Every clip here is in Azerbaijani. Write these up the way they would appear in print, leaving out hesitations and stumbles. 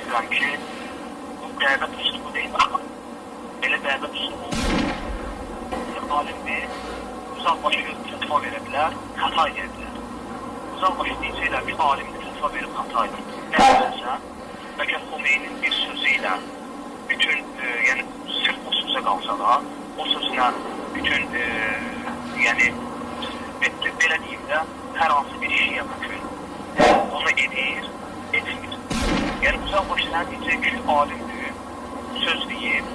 edirəm ki, bu dəvət üslubu deyil axı. Belə dəvət üslubu alimdir, uzaqbaşı fətva verə bilər, xəta edə bilər. Uzaqbaşı deyəcəklər ki, alimdir, fətva verib xəta edir. Nə deyirsən? Bəlkə Xomeynin bir sözü ilə bütün, yəni sırf o sözə qalsa da, o sözünə bütün, yəni belə deyim də, hər hansı bir şiyə mümkün onu edir, etmir. Yəni uzaqbaşı nə deyəcək ki, alimdir, söz deyib,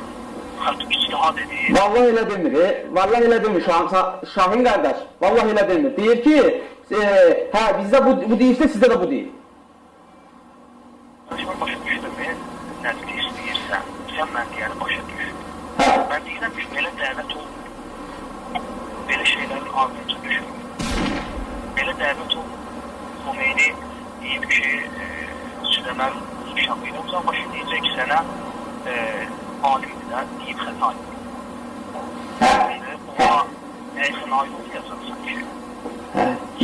İctihad edir. Vallahi elə demir, vallahi elə demir Şahin qardaş, vallahi elə demir. Deyir ki, hə bizdə bu deyirsə sizdə də bu deyir. Mən başa düşdüm, nə demək istəyirsən, sən mən deyəni başa düş. Mən deyirəm ki, belə dəvət olmur. Belə şeylərin ardınca düşmür. Belə dəvət olmur. Xomeyni deyib ki, Süleyman uşağı ilə uzaqbaşı deyəcək ki, sənə alimdir də, deyib xəta edir. Ona nəyəsən ayrı olmayacaqsan ki.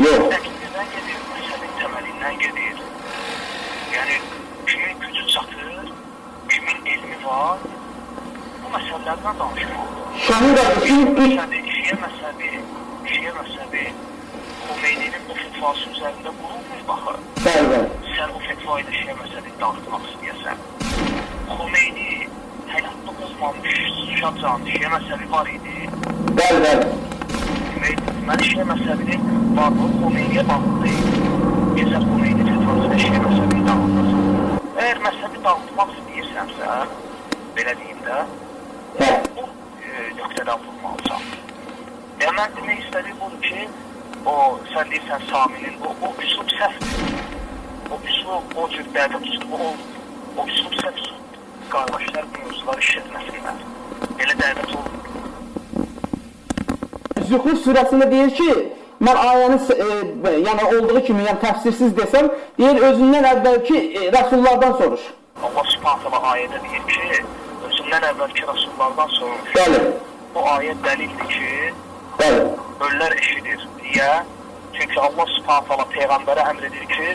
Yox. Əqidədən gedir, məsələnin təməlindən gedir. Yəni, kimin gücü çatır, kimin elmi var, bu məsələlərdən danışmaq. Şahin qardaş, Şiyə məsəbi Xomeyninin o fetvası üzərində qurulmur baxı. Bəli. Sən o fetva ilə şiyə məsələni dağıtmaq istəyəsən. Xomeyni həyatda olmamış şadcan şiyə məsəli var idi. Bəli. Mən şiyə məsəlinin varlığı Xomeyniyə bağlı deyil. Gezər Xomeyni fetvası ilə şiyə məsəlini dağıtmasın. Əgər məsəli dağıtmaq istəyirsənsə, belə deyim də, bu nöqtədən vurmalısan. Yəni, mən demək istədiyi budur ki, sən deyirsən Saminin, o üslub səhvdir. O üslub, o cür dəvət üslubu olmur. O üslub səhvdir. Qardaşlar bu mövzuları işlətməsinlər. Belə dəvət olmur. Züxruf surəsində deyir ki, mən ayəni yəni olduğu kimi, yəni təfsirsiz desəm, deyir özündən əvvəlki rəsullardan soruş. Allah subhanətələ ayədə deyir ki, özündən əvvəlki rəsullardan soruş. Bəli. Bu ayə dəlildir ki, ölülər eşidir deyə. Çünki Allah subhanətələ Peyğəmbərə əmr edir ki,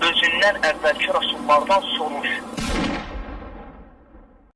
özündən əvvəlki rəsullardan soruş.